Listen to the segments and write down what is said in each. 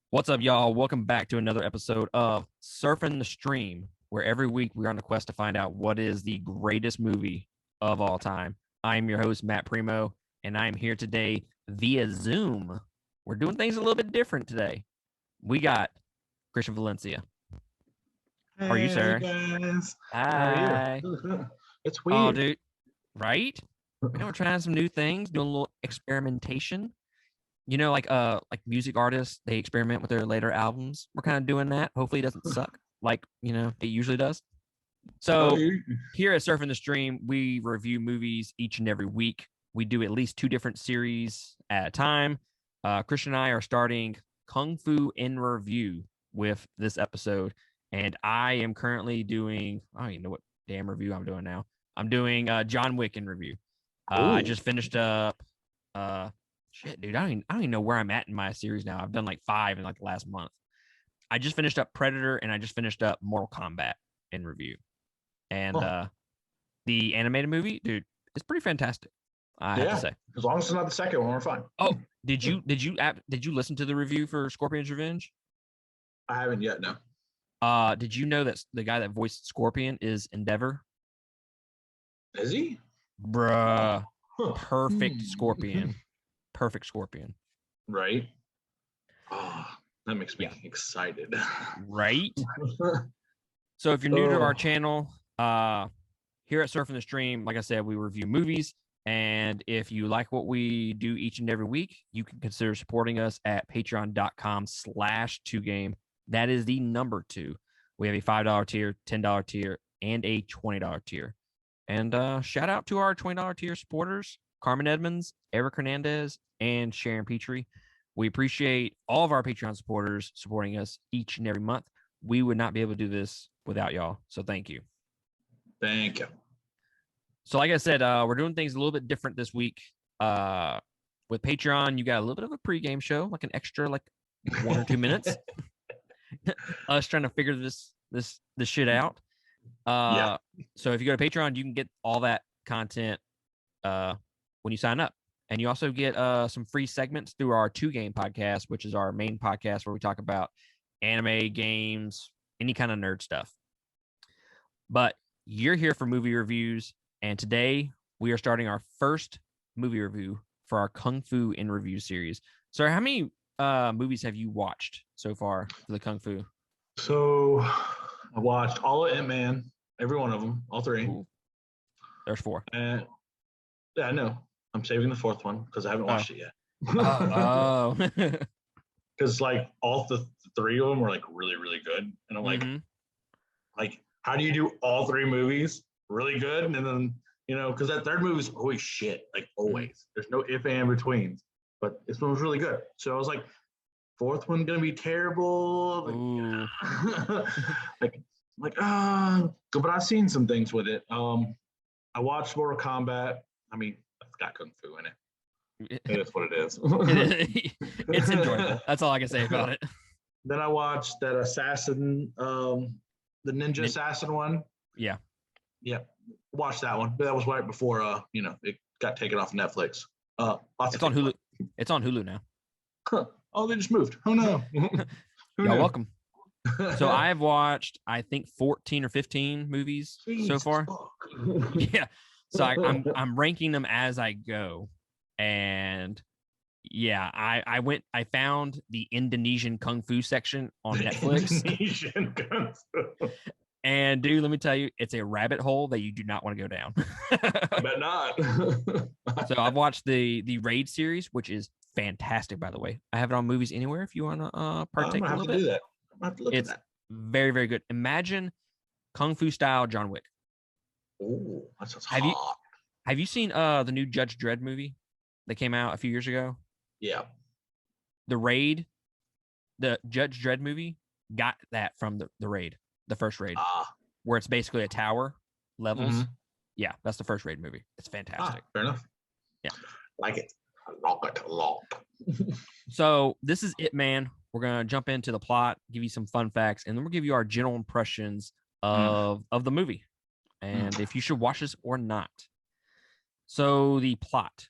What's up, y'all? Welcome back to another episode of Surfing the Stream, where every week we're on a quest to find out what is the greatest movie of all time. I am your host, Matt Primo, and I am here today via Zoom. We're doing things a little bit different today. We got Christian Valencia. How are you, Hey sir? guys, how are Hi. you? It's Oh, weird. dude. Right? We're trying some new things, doing a little experimentation. Like music artists, they experiment with their later albums. We're kind of doing that. Hopefully it doesn't suck like it usually does. Oh, So here at Surfing the Stream, we review movies each and every week. We do at least two different series at a time. Christian and I are starting Kung Fu in Review with this episode, and I am currently doing, I don't even know what damn review I'm doing now. I'm doing John Wick in review. I oh, just finished up shit, dude. I don't even know where I'm at in my series now. I've done like 5 in like the last month. I just finished up Predator and I just finished up Mortal Kombat in review. And huh. the animated movie, dude, it's pretty fantastic. I have to Yeah. say. As long as it's not the second one, we're fine. Oh, did you listen to the review for Scorpion's Revenge? I haven't yet. No. Did you know that the guy that voiced Scorpion is Endeavor? Is he? Bruh, Huh. perfect Scorpion. Perfect Scorpion. Right. Oh, that makes me Yeah. excited. Right? So if you're new to our Oh, channel, here at Surfing the Stream, like I said, we review movies. And if you like what we do each and every week, you can consider supporting us at patreon.com/2game. That is the number 2. We have a $5 tier, $10 tier, and a $20 tier. And shout out to our $20 tier supporters, Carmen Edmonds, Eric Hernandez, and Sharon Petrie. We appreciate all of our Patreon supporters supporting us each and every month. We would not be able to do this without y'all. So thank you. thank you. So like I said, we're doing things a little bit different this week. With Patreon, you got a little bit of a pregame show, like an extra like 1 or 2 minutes. Us trying to figure this shit out. Yeah. So if you go to Patreon, you can get all that content when you sign up. And you also get some free segments through our 2 Game podcast, which is our main podcast where we talk about anime, games, any kind of nerd stuff. But you're here for movie reviews, and today we are starting our first movie review for our Kung Fu in Review series. So, how many movies have you watched so far for the Kung Fu? So I watched all of Ant Man, every one of them, all 3. Ooh, there's 4. And yeah, I know. I'm saving the 4th one because I haven't watched it yet. Oh. Because like all the 3 of them were like really, really good, and I'm Mhm. like, how do you do all 3 movies really good, and then because that 3rd movie is always shit, like always. There's no if and betweens, but this one was really good. So I was like, 4th one gonna be terrible, Ooh. like, but I've seen some things with it. I watched Mortal Kombat. I mean, it's got kung fu in it. It is what it is. It's enjoyable. That's all I can say about it. Then I watched that assassin, the ninja assassin one. Yeah. Yeah, watched that one. But that was right before it got taken off Netflix. It's on Hulu. It's on Hulu now. Huh. Oh, they just moved. Oh no. Y'all welcome. So I've watched, I think, 14 or 15 movies so far. Yeah. So I'm ranking them as I go. And yeah, I found the Indonesian Kung Fu section on Netflix. Indonesian Kung Fu. And dude, let me tell you, it's a rabbit hole that you do not want to go down. I bet not. So I've watched the Raid series, which is fantastic, by the way. I have it on Movies Anywhere if you want to partake a little bit. Do that. I'm gonna have to look It's at that. very, very good. Imagine Kung Fu style John Wick. Oh, that sounds Have hot. you seen the new Judge Dredd movie that came out a few years ago? Yeah. The Raid, the Judge Dredd movie got that from the Raid, the first Raid, where it's basically a tower levels. Mm-hmm. Yeah, that's the first Raid movie. It's fantastic. Fair enough. Yeah. Like it. I like it a lot. So this is it, man. We're gonna jump into the plot, give you some fun facts, and then we'll give you our general impressions of the movie, and if you should watch this or not. So the plot: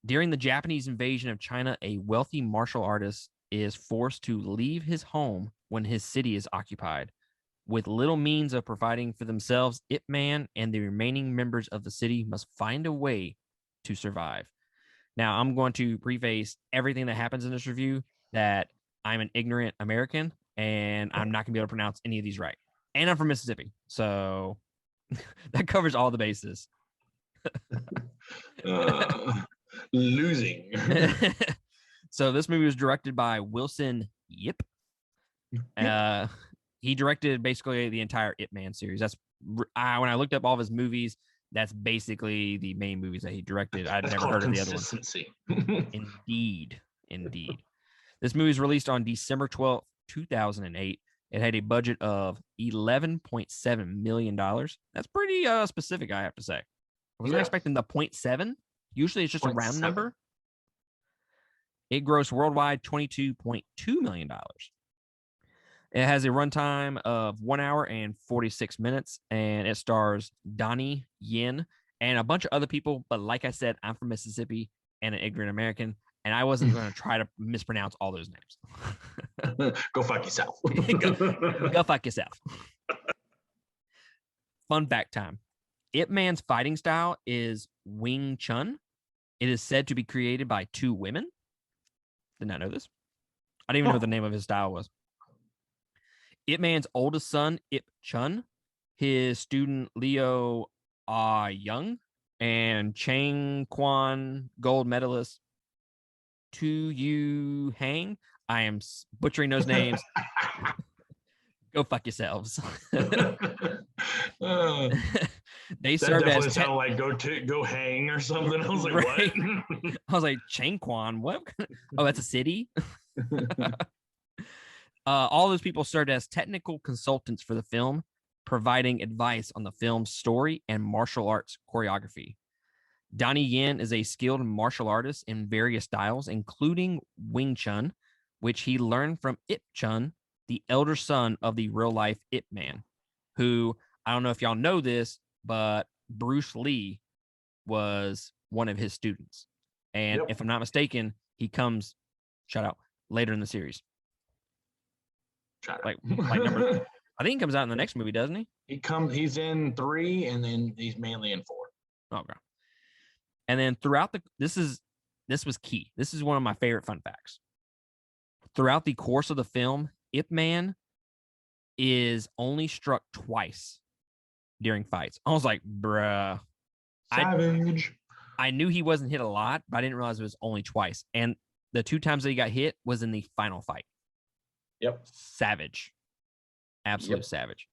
during the Japanese invasion of China, a wealthy martial artist is forced to leave his home when his city is occupied. With little means of providing for themselves, Ip Man and the remaining members of the city must find a way to survive. Now, I'm going to preface everything that happens in this review that I'm an ignorant American and I'm not going to be able to pronounce any of these right. And I'm from Mississippi. So that covers all the bases. Losing. So this movie was directed by Wilson Yip. He directed basically the entire Ip Man series. That's when I looked up all of his movies. That's basically the main movies that he directed. I'd never heard of the other ones. Indeed. This movie was released on December 12th, 2008. It had a budget of $11.7 million. That's pretty specific, I have to say. I wasn't expecting the 0.7. Usually it's just a round number. It grossed worldwide $22.2 million. It has a runtime of 1 hour and 46 minutes, and it stars Donnie Yen and a bunch of other people. But like I said, I'm from Mississippi and an ignorant American, and I wasn't going to try to mispronounce all those names. Go fuck yourself. Go fuck yourself. Fun fact time. Ip Man's fighting style is Wing Chun. It is said to be created by 2 women. Did not know this. I didn't even know what the name of his style was. Ip Man's oldest son, Ip Chun, his student Leo Young, and Chang Kwan gold medalist Tu Yu Hang. I am butchering those names. Go fuck yourselves. They served as sound like go hang or something. I was like, right? What? I was like, Chang Kwan. What? Oh, that's a city. All those people served as technical consultants for the film, providing advice on the film's story and martial arts choreography. Donnie Yen is a skilled martial artist in various styles, including Wing Chun, which he learned from Ip Chun, the elder son of the real-life Ip Man, who, I don't know if y'all know this, but Bruce Lee was one of his students. And if I'm not mistaken, he comes, shout out, later in the series. Like number, I think he comes out in the next movie, doesn't he? He's in 3, and then he's mainly in 4. Okay. And then throughout this was key. This is one of my favorite fun facts. Throughout the course of the film, Ip Man is only struck twice during fights. I was like, bruh. Savage. I knew he wasn't hit a lot, but I didn't realize it was only twice. And the 2 times that he got hit was in the final fight. Yep. Savage. Absolute savage.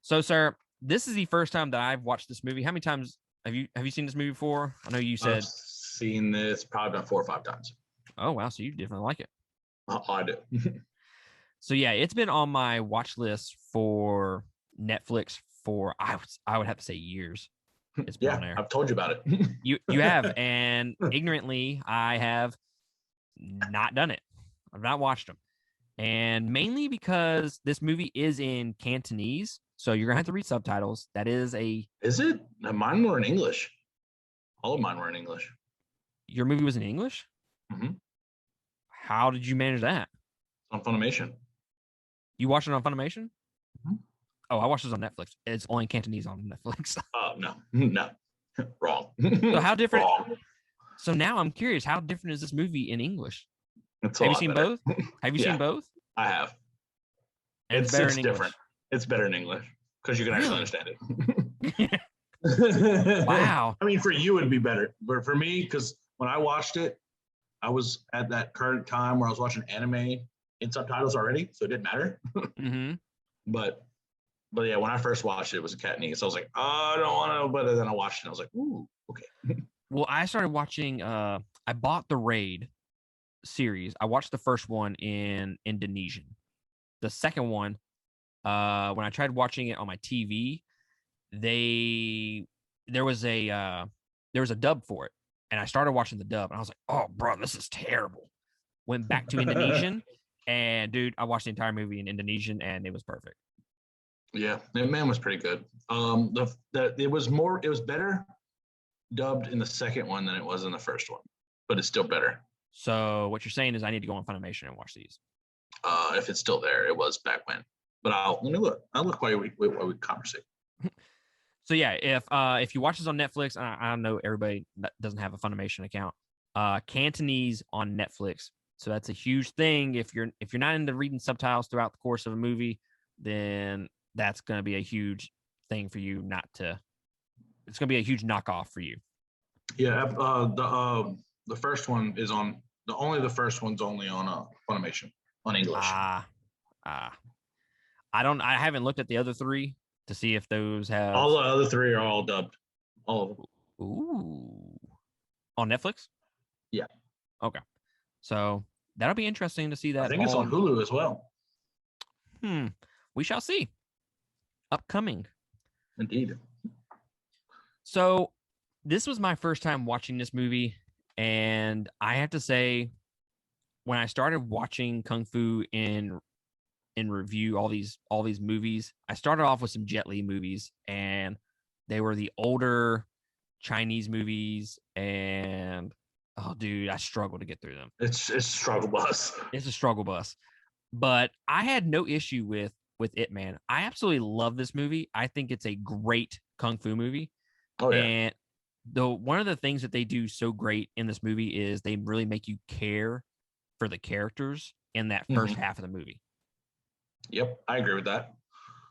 So, sir, this is the first time that I've watched this movie. How many times have you seen this movie before? I know you said I've seen this probably about 4 or 5 times. Oh, wow. So you definitely like it. I do. So yeah, it's been on my watch list for Netflix for I would have to say years. It's been on there. I've told you about it. You have, and ignorantly I have not done it. I've not watched them. And mainly because this movie is in Cantonese, so you're gonna have to read subtitles. Is it? Mine were in English. All of mine were in English. Your movie was in English? Mm-hmm. How did you manage that? On Funimation. You watched it on Funimation? Mm-hmm. Oh, I watched it on Netflix. It's only Cantonese on Netflix. Oh, no. Wrong. So how different? Wrong. So now I'm curious, how different is this movie in English? Have you seen both? Have you seen both? I have. And it's different. It's better in English because you can actually understand it. Wow. I mean, for you, it'd be better. But for me, because when I watched it, I was at that current time where I was watching anime in subtitles already, so it didn't matter. Mm-hmm. But yeah, when I first watched it, it was in Cantonese. So I was like, oh, I don't want to. But then I watched it, and I was like, ooh, okay. Well, I started watching. I bought the Raid series. I watched the first one in Indonesian. The second one, when I tried watching it on my TV, there was a dub for it, and I started watching the dub, and I was like, oh, bro, this is terrible. Went back to Indonesian, and dude, I watched the entire movie in Indonesian, and it was perfect. Yeah, man was pretty good. It was better dubbed in the second one than it was in the first one, but it's still better. So what you're saying is I need to go on Funimation and watch these. If it's still there, it was back when. But let me look. I'll look while we conversate. So yeah, if you watch this on Netflix, I know everybody that doesn't have a Funimation account. Cantonese on Netflix, so that's a huge thing. If you're not into reading subtitles throughout the course of a movie, then that's going to be a huge thing for you not to. It's going to be a huge knockoff for you. Yeah, the first one is on the first one's only on Funimation on English. I haven't looked at the other three to see if those have. All the other three are all dubbed. All of them. Ooh. On Netflix? Yeah. Okay. So that'll be interesting to see that. I think it's on Hulu as well. We shall see. Upcoming. Indeed. So this was my first time watching this movie, and I have to say, when I started watching Kung Fu in review all these movies, I started off with some Jet Li movies, and they were the older Chinese movies, and oh dude, I struggle to get through them. It's a struggle bus. It's a struggle bus. But I had no issue with Ip Man. I absolutely love this movie. I think it's a great Kung Fu movie. Oh yeah. And one of the things that they do so great in this movie is they really make you care for the characters in that first half of the movie. Yep, I agree with that.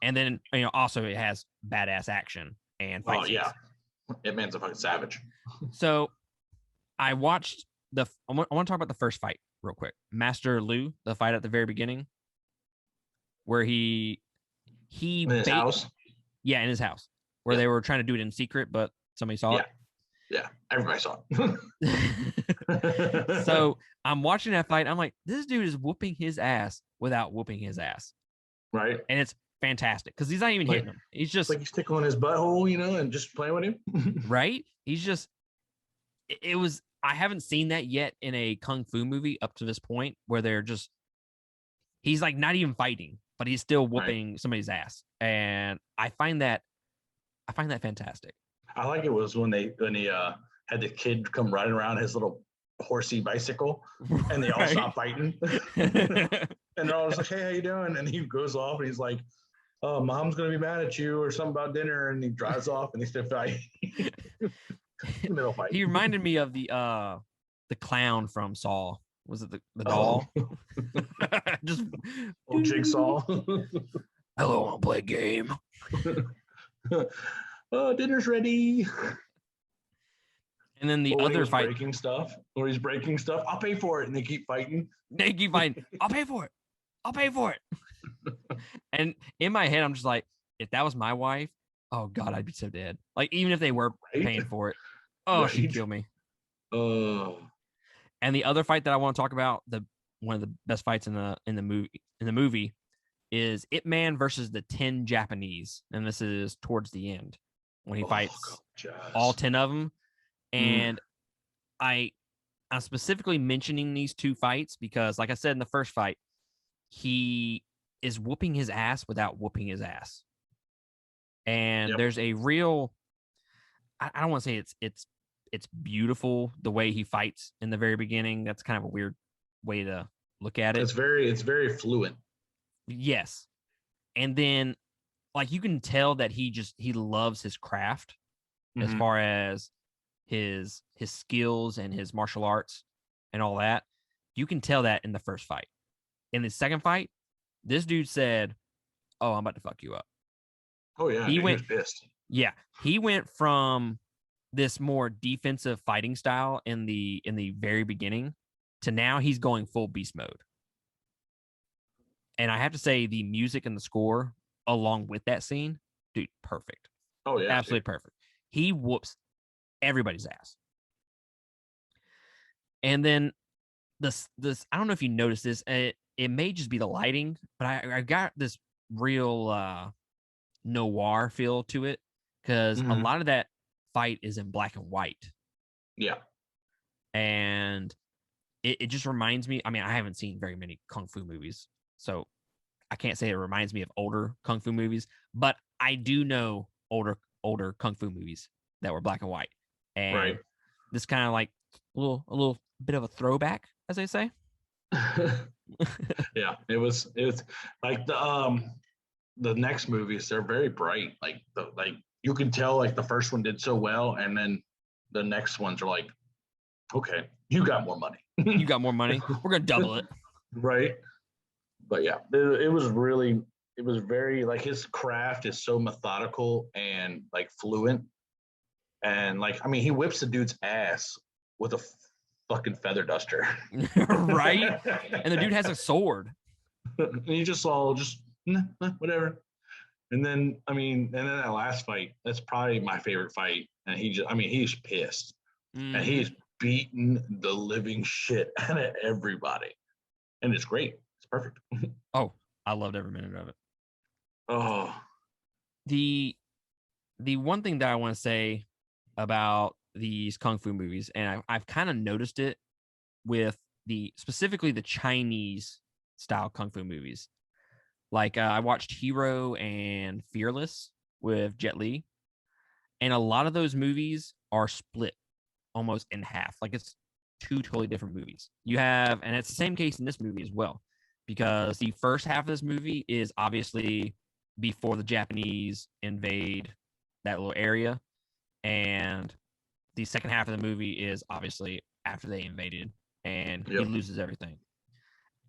And then also it has badass action and fight scenes. Yeah, Ip Man's a fucking savage. So I watched I want to talk about the first fight real quick. Master Lu, the fight at the very beginning, where he in his house. Yeah, in his house, where they were trying to do it in secret, but somebody saw it. Yeah, everybody saw it. So I'm watching that fight. I'm like, this dude is whooping his ass without whooping his ass. Right. And it's fantastic because he's not even hitting him. He's just like he's tickling his butthole, and just playing with him. Right. He's just. It was. I haven't seen that yet in a Kung Fu movie up to this point where they're just. He's like not even fighting, but he's still whooping somebody's ass, and I find that fantastic. I like it was when he had the kid come riding around his little horsey bicycle, and they all stop fighting, and they're all just like, "Hey, how you doing?" And he goes off, and he's like, "Oh, mom's gonna be mad at you or something about dinner," and he drives off, and they still fight. Middle fight. He reminded me of the clown from Saw. Was it the doll? Just Jigsaw. Hello, I'll play a game. Oh, dinner's ready. And then the other fight, breaking stuff, he's breaking stuff. I'll pay for it, and they keep fighting. I'll pay for it. And in my head, I'm just like, if that was my wife, oh god, I'd be so dead. Like even if they were paying for it, she'd kill me. And the other fight that I want to talk about, one of the best fights in the movie, is Ip Man versus the 10 Japanese, and this is towards the end when he fights all 10 of them. And I'm specifically mentioning these two fights because, like I said in the first fight, he is whooping his ass without whooping his ass. And there's a real, I don't want to say it's beautiful the way he fights in the very beginning. That's kind of a weird way to look at it. It's very fluent. Yes. And then like you can tell that he loves his craft as far as his skills and his martial arts and all that. You can tell that in the first fight. In the second fight, this dude said, "Oh, I'm about to fuck you up." Oh yeah, he was pissed. Yeah, he went from this more defensive fighting style in the very beginning to now he's going full beast mode. And I have to say, the music and the score along with that scene, dude, perfect. Oh yeah, absolutely perfect. He whoops everybody's ass. And then this I don't know if you noticed this. It may just be the lighting, but I got this real noir feel to it because a lot of that fight is in black and white. Yeah. And it just reminds me, I mean, I haven't seen very many Kung Fu movies, so I can't say it reminds me of older Kung Fu movies, but I do know older Kung Fu movies that were black and white. And this kind of like a little bit of a throwback, as they say. Yeah, it was like the next movies, they're very bright. Like you can tell like the first one did so well, and then the next ones are like, okay, you got more money. You got more money. We're gonna double it. Right. But yeah, it was very like his craft is so methodical and like fluent. And like, I mean, he whips the dude's ass with a fucking feather duster. Right? And the dude has a sword. And you just all just whatever. And then, I mean, and then that last fight, that's probably my favorite fight. And he's pissed. And he's beating the living shit out of everybody. And it's great. It's perfect. Oh, I loved every minute of it. Oh, The one thing that I want to say about these kung fu movies, and I've kind of noticed it with specifically the Chinese style kung fu movies. Like I watched Hero and Fearless with Jet Li, and a lot of those movies are split almost in half. Like it's two totally different movies. You have, and it's the same case in this movie as well, because the first half of this movie is obviously before the Japanese invade that little area, and the second half of the movie is obviously after they invaded, and he loses everything.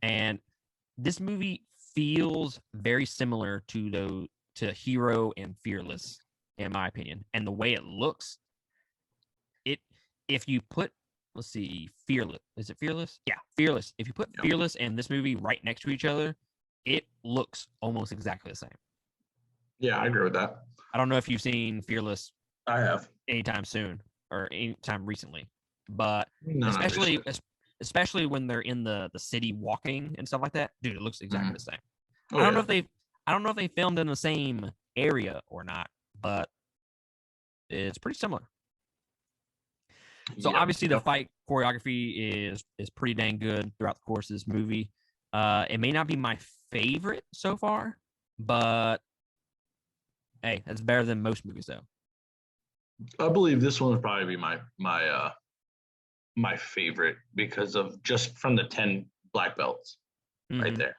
And this movie feels very similar to Hero and Fearless, in my opinion. And the way it looks, if you put, let's see, Fearless, is it Fearless? Yeah, Fearless. If you put Fearless and this movie right next to each other, it looks almost exactly the same. yeah, I agree with that. I don't know if you've seen Fearless. I have anytime soon or anytime recently, but no, especially when they're in the city walking and stuff like that, dude, it looks exactly the same. Oh, I don't know if they filmed in the same area or not, but it's pretty similar. So obviously the fight choreography is pretty dang good throughout the course of this movie. It may not be my favorite so far, but hey, that's better than most movies though. I believe this one would probably be my favorite because of just from the 10 black belts right there.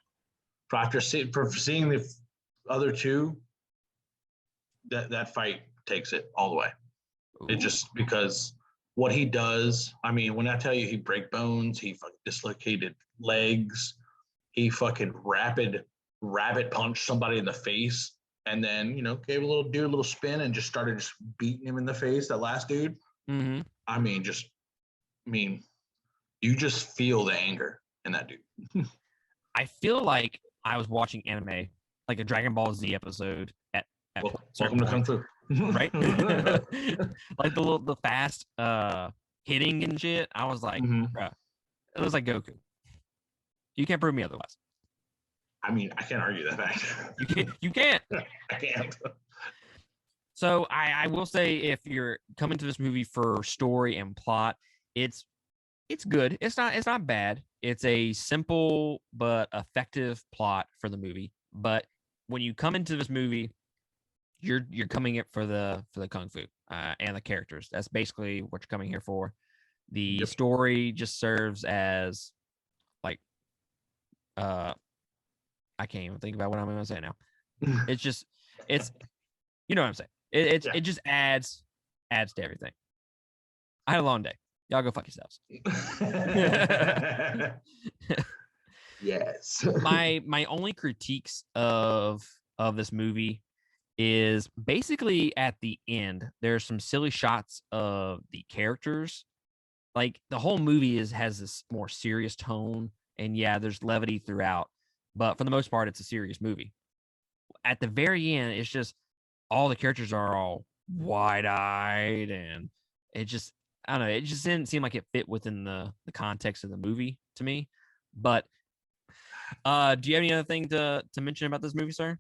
For seeing the other two, that fight takes it all the way. Ooh. It just because what he does, I mean, when I tell you he break bones, he fucking dislocated legs, he fucking rabbit punched somebody in the face, and then gave a little spin and just started just beating him in the face. That last dude, I mean, you just feel the anger in that dude. I feel like I was watching anime, like a Dragon Ball Z episode at welcome to Kung Fu. Right? Like the fast hitting and shit. I was like, bruh, it was like Goku. You can't prove me otherwise. I mean, I can't argue that fact. You can't. I can't. So I will say, if you're coming to this movie for story and plot, it's good. It's not bad. It's a simple but effective plot for the movie. But when you come into this movie, you're coming in for the kung fu and the characters. That's basically what you're coming here for. The story just serves as like I can't even think about what I'm going to say now. It's you know what I'm saying. It just adds to everything. I had a long day. Y'all go fuck yourselves. Yes. My only critiques of this movie is basically at the end. There's some silly shots of the characters. Like the whole movie has this more serious tone, and yeah, there's levity throughout, but for the most part, it's a serious movie. At the very end, it's just all the characters are all wide-eyed, and it just, I don't know, it just didn't seem like it fit within the context of the movie to me. But do you have any other thing to mention about this movie, sir?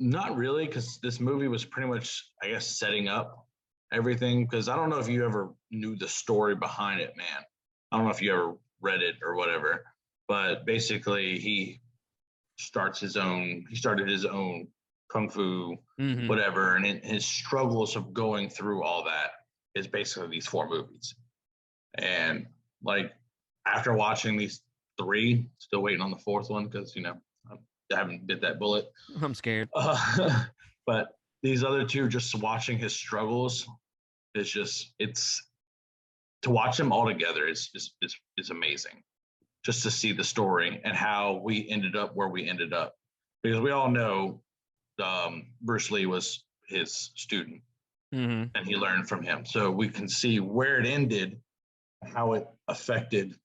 Not really, because this movie was pretty much, I guess, setting up everything. Because I don't know if you ever knew the story behind it, man. I don't know if you ever read it or whatever, but basically he started his own kung fu, whatever, and his struggles of going through all that is basically these 4 movies. And like after watching these 3, still waiting on the 4th one because I haven't bit that bullet. I'm scared. But these other 2, just watching his struggles, it's to watch them all together is amazing. Just to see the story and how we ended up where we ended up, because we all know Bruce Lee was his student, and he learned from him. So we can see where it ended, how it affected,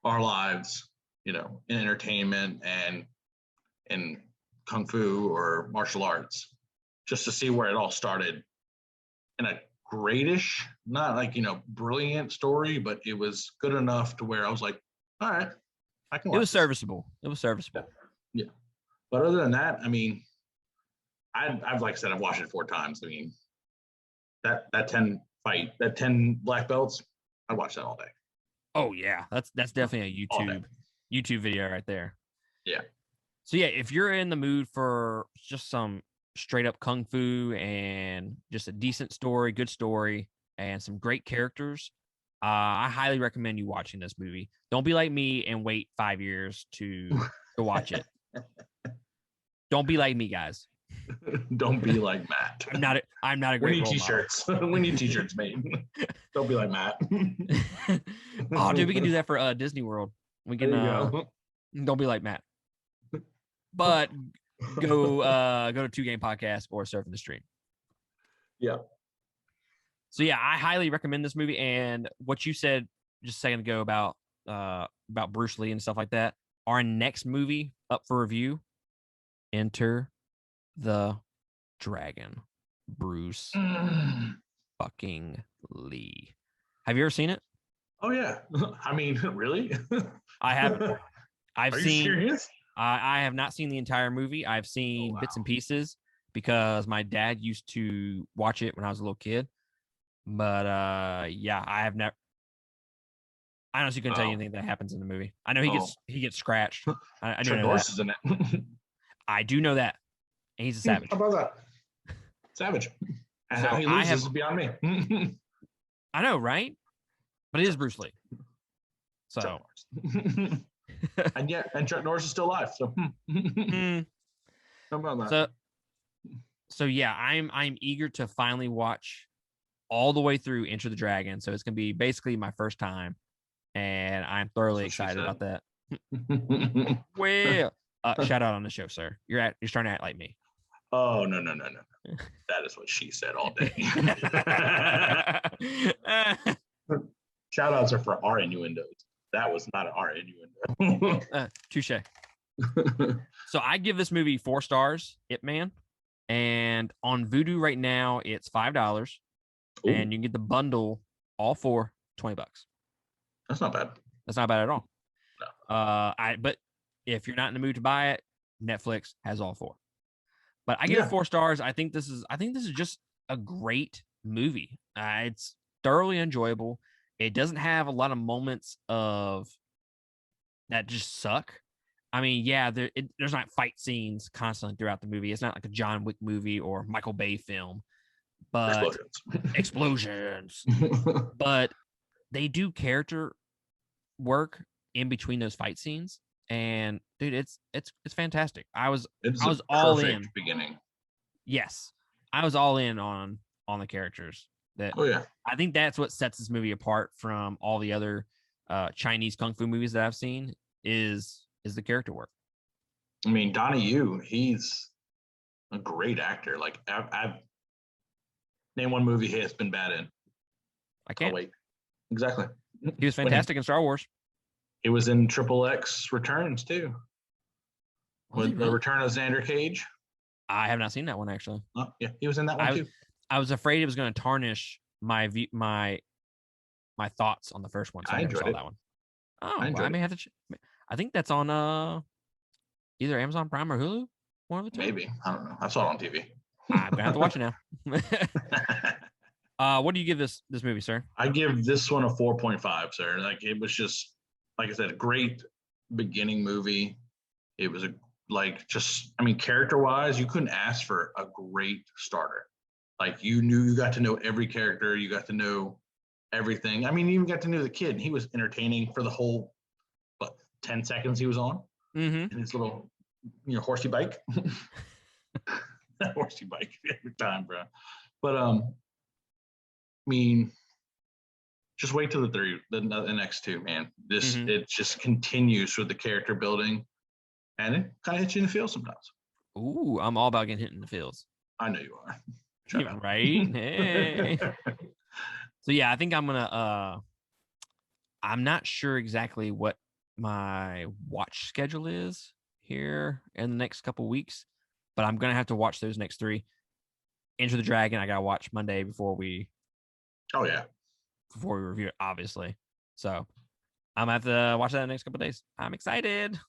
our lives, in entertainment and in kung fu or martial arts, just to see where it all started in a greatish, not like, brilliant story, but it was good enough to where I was like, all right, I can watch It was this. serviceable. It was serviceable. Yeah. But other than that, I mean, I've like I said, I've watched it 4 times. I mean, that 10 fight, that 10 black belts, I'd watch that all day. Oh yeah, that's definitely a YouTube video right there. Yeah. So yeah, if you're in the mood for just some straight up kung fu and just a decent story, good story, and some great characters, I highly recommend you watching this movie. Don't be like me and wait 5 years to watch it. Don't be like me, guys. Don't be like Matt. I'm not a great We need role t-shirts. We need t-shirts made. Don't be like Matt. Oh, dude, we can do that for Disney World. We can. Don't be like Matt. But go to 2 Game Podcast or Surfing the Stream. Yeah. So yeah, I highly recommend this movie. And what you said just a second ago about Bruce Lee and stuff like that. Our next movie up for review, Enter the Dragon. Bruce fucking Lee. Have you ever seen it? Oh yeah. I mean, really? I haven't. I've Are you seen. serious? I have not seen the entire movie. I've seen bits and pieces because my dad used to watch it when I was a little kid. But yeah, I have never. I honestly couldn't tell you anything that happens in the movie. I know he gets scratched. I do know Norris that. is in it. I do know that. And he's a savage. How about that? Savage. And So how he loses is beyond me. I know, right? But it is Bruce Lee. So. and Chuck Norris is still alive. So. How about that? So yeah, I'm eager to finally watch all the way through Enter the Dragon. So it's gonna be basically my first time, and I'm thoroughly excited about that. Well, shout out on the show, sir. You're starting to act like me. Oh no. That is what she said all day. Shout outs are for our innuendos. That was not our innuendo. Touche. So I give this movie 4 stars, Ip Man. And on Vudu right now, it's $5. And you can get the bundle, all 4, $20. That's not bad. That's not bad at all. No. But if you're not in the mood to buy it, Netflix has all 4. But I give it 4 stars. I think this is just a great movie. It's thoroughly enjoyable. It doesn't have a lot of moments of that just suck. I mean, yeah, there's not fight scenes constantly throughout the movie. It's not like a John Wick movie or Michael Bay film, but explosions. But they do character work in between those fight scenes, and dude, it's fantastic. I was all in. Beginning. Yes, I was all in on the characters. I think that's what sets this movie apart from all the other Chinese kung fu movies that I've seen is the character work. I mean, Donnie Yu, he's a great actor. Like I've name one movie he has been bad in. I can't wait. Exactly. He was fantastic in Star Wars. He was in Triple X Returns too. With the Return of Xander Cage. I have not seen that one actually. Oh, yeah, he was in that one too. I was afraid it was going to tarnish my thoughts on the first one, so I never saw that one. Oh, I may have to. I think that's on either Amazon Prime or Hulu. One of the two. Maybe, I don't know. I saw it on TV. I'm gonna have to watch it now. What do you give this movie, sir? I give this one a 4.5, sir. Like it was just, like I said, a great beginning movie. It was character wise, you couldn't ask for a great starter. Like you got to know every character, you got to know everything. I mean, you even got to know the kid. He was entertaining for the whole 10 seconds he was on in his little horsey bike. Horsey bike every time, bro. But I mean, just wait till the next two, man. It just continues with the character building, and it kind of hits you in the feels sometimes. Ooh, I'm all about getting hit in the feels. I know you are. Right? Hey. So yeah, I think I'm gonna I'm not sure exactly what my watch schedule is here in the next couple weeks, but I'm gonna have to watch those next three. Enter the Dragon, I gotta watch Monday before we review it, obviously. So I'm gonna have to watch that in the next couple of days. I'm excited.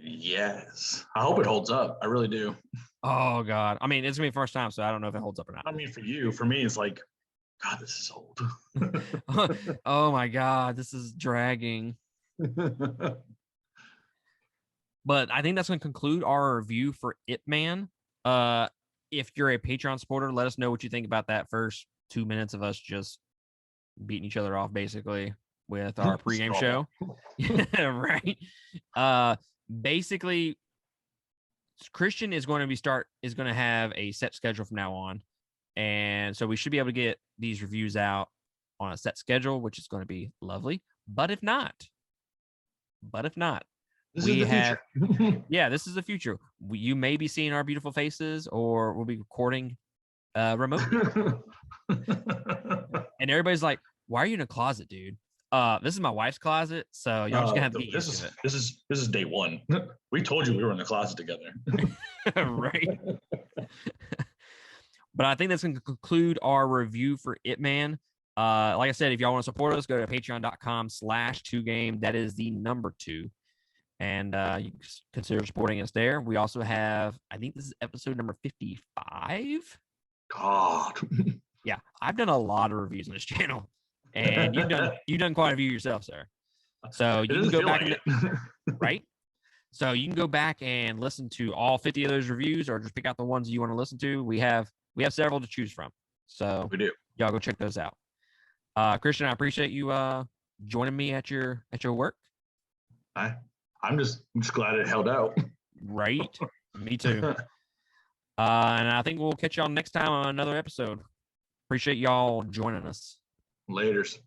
Yes. I hope it holds up. I really do. Oh God. I mean, it's gonna be the first time, so I don't know if it holds up or not. I mean, for you, for me, it's like, God, this is old. Oh my God, this is dragging. But I think that's going to conclude our review for Ip Man. If you're a Patreon supporter, let us know what you think about that first 2 minutes of us just beating each other off, basically, with our pregame show. Right. Basically, Christian is going to have a set schedule from now on. And so we should be able to get these reviews out on a set schedule, which is going to be lovely. But if not, this is the future. Yeah, this is the future. You may be seeing our beautiful faces, or we'll be recording remotely. And everybody's like, "Why are you in a closet, dude?" This is my wife's closet, so y'all just gonna have to get used to it. This is day one. We told you we were in the closet together. Right. But I think that's going to conclude our review for Ip Man. Like I said, if y'all want to support us, go to patreon.com/2game. That is the number 2. And you can consider supporting us there. We also have, I think this is episode number 55. God. Yeah, I've done a lot of reviews on this channel. And you've done quite a few yourself, sir. So you can go back right? So you can go back and listen to all 50 of those reviews, or just pick out the ones you want to listen to. We have several to choose from. So we do. Y'all go check those out. Christian, I appreciate you joining me at your work. I'm just glad it held out. Right. Me too. And I think we'll catch y'all next time on another episode. Appreciate y'all joining us. Laters.